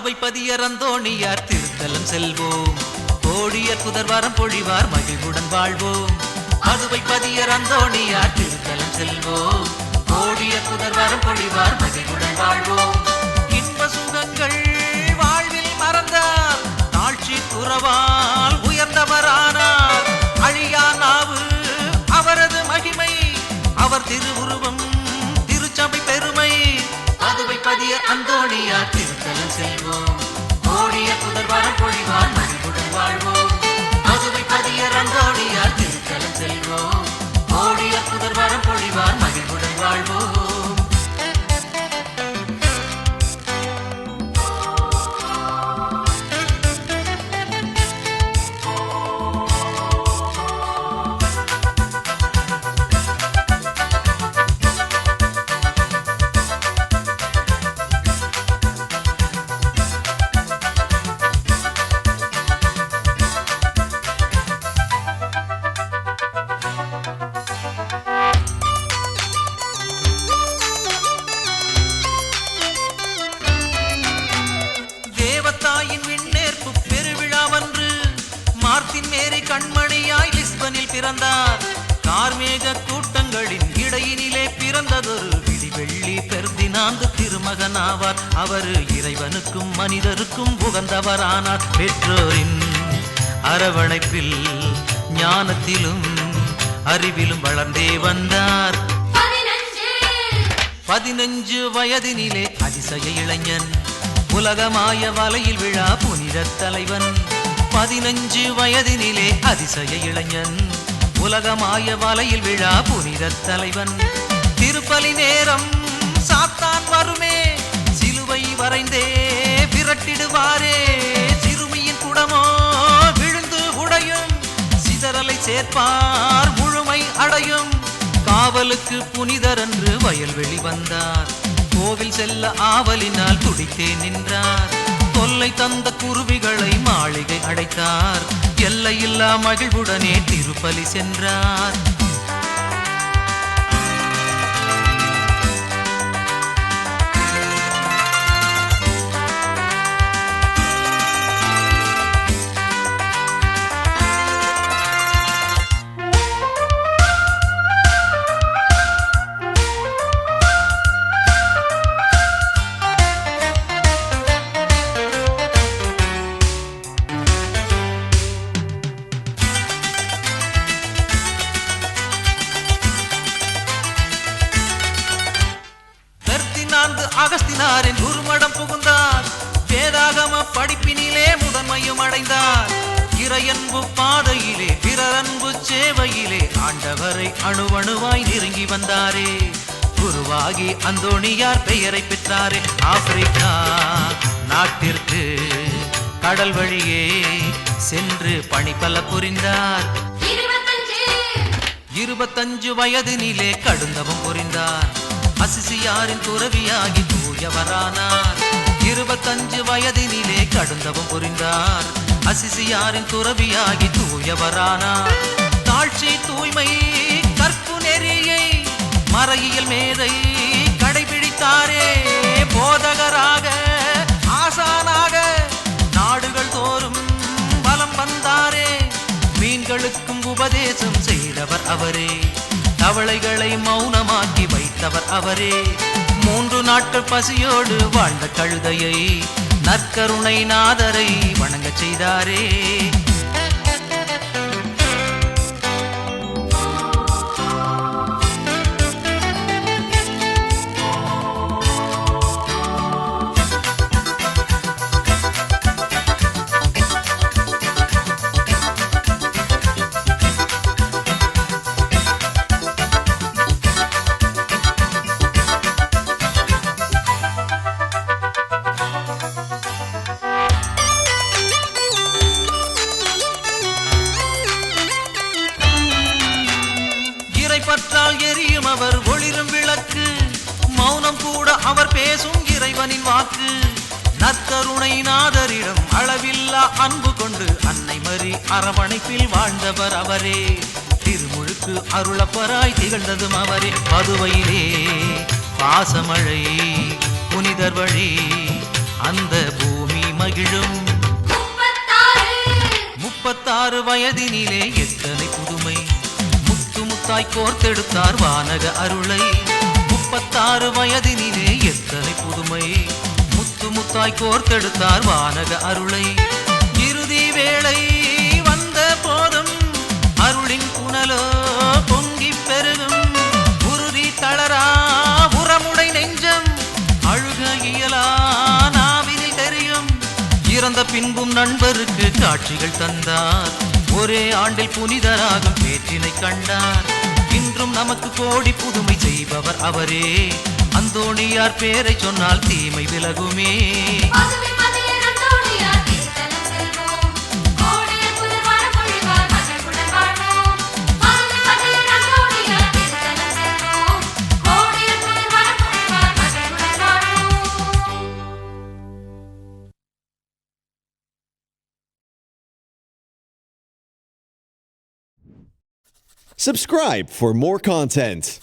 பதுவை பதியர் அந்தோணியார் திருத்தலம் செல்வோம். கோடியர் புதர்வாரம் பொழிவார் மகிழ்வுடன் வாழ்வோம். பதுவை பதியர் அந்தோணியார் திருத்தலம் செல்வோம். கோடியர் புதர்வாரம் பொழிவார் மகிழ்வுடன் வாழ்வோம். இன்ப சுகங்கள் வாழ்வில் மறந்தார், தாழ்ச்சி துறவால் உயர்ந்தவரானார். அழியா நாவு அவரது மகிமை, அவர் திருவுருவம் திருச்சபை பெருமை. பதுவை பதியர் அந்தோணியார் திருத்தலம் செல்வோம். கோடியர் புதர்வாரம் பொழிவார் மகிழ்வுடன் வாழ்வோம். பதுவை பதியர் அந்தோணியார் திருத்தலம் செல்வோம். கோடியர் புதர்வாரம் பொழிவார் மகிழ்வுடன் வாழ்வோம். கண்மணியாய் லிஸ்பனில் பிறந்தார். கார்மேக கூட்டங்களின் இடையினிலே பிறந்ததொரு விடிவெள்ளி பெர்தினாந்து திருமகனாவார். அவர் இறைவனுக்கும் மனிதருக்கும் உகந்தவரானார். பெற்றோரின் அரவணைப்பில் ஞானத்திலும் அறிவிலும் வளர்ந்தே வந்தார். 15 வயதினிலே அதிசய இளைஞன், உலகமாய வலையில் விழா புனித தலைவன். 15 வயதினிலே அதிசய இளைஞன், உலகமாய வலையில் விழா புனித தலைவன். திருப்பலி நேரம் சாத்தான் வருமே, சிலுவை வரைந்தே விரட்டிடுவாரே. சிறுமியின் குடமோ விழுந்து உடையும், சிதறலை சேர்ப்பார் முழுமை அடையும். காவலுக்கு புனிதர் என்று வயல்வெளி வந்தார். கோவில் செல்ல ஆவலினால் துடித்தே நின்றார். தொல்லை தந்த குருவிகளை மாளிகை அடைத்தார். எல்லையில்லா மகிழ்வுடனே திருப்பலி சென்றார். அகஸ்தினாரின் குருமடம் புகுந்தார். வேதாகம படிப்பினிலே முதன்மையும் அடைந்தார். இறையன்பு பாதையிலே பிறரன்பு சேவையிலே ஆண்டவரை அணுவணுவாய் நெருங்கி வந்தாரே. குருவாகி அந்தோணியார் பெயரை பெற்றாரே. ஆப்பிரிக்கா நாட்டிற்கு கடல் வழியே சென்று பணிபல புரிந்தார். 25 வயதினிலே கடுந்தவம் புரிந்தார். அசிசியாரின் துறவியாகி தூயவரானார். 25 வயதினிலே கடுந்தவம் புரிந்தார். அசிசியாரின் துறவியாகி தூயவரானார். தாழ்ச்சி தூய்மை கற்பு நெறியை மறையியல் மேதை கடைபிடித்தாரே. போதகராக ஆசானாக நாடுகள் தோறும் பலம் வந்தாரே. மீன்களுக்கும் உபதேசம் செய்தவர் அவரே. தவளைகளை மௌனமாக்கி வைத்தவர் அவரே. 3 நாட்கள் பசியோடு வாழ்ந்த கழுதையை நற்கருணை நாதரை வணங்கச் செய்தாரே. பற்றால் எரியும் அவர் ஒளிரும் விளக்கு. மௌனம் கூட அவர் பேசும் இறைவனின் வாக்கு. நற்கருணை நாதரிடம் அளவில்லா அன்பு கொண்டு அன்னை மரி அரவணைப்பில் வாழ்ந்தவர் அவரே. திருமுழுக்கு அருளப்பராய் திகழ்ந்ததும் அவரே. பதுவையிலே பாசமழை புனிதர் வழி அந்த பூமி மகிழும் 36 வயதினிலே எத்தனை புதுமை முத்து முத்தாய் கோர்த்தெடுத்தார் வானக அருளை 36 வயதினிலே எத்தனை புதுமை முத்து முத்தாய் கோர்த்தெடுத்தார் வானக அருளை இறுதி வேளை வந்த போதும் அருளின் புனலோ பொங்கி பெருகும் உறுதி தளரா உரமுடை நெஞ்சம் அழுக இயலா நாவினில் தெரியும் இறந்த பின்பும் நண்பருக்கு காட்சிகள் தந்தார் ஒரே ஆண்டில் புனிதராகும் பேற்றினை கண்டார் இன்றும் நமக்கு கோடி புதுமை செய்பவர் அவரே அந்தோணியார் பேரை சொன்னால் தீமை விலகுமே Subscribe for more content.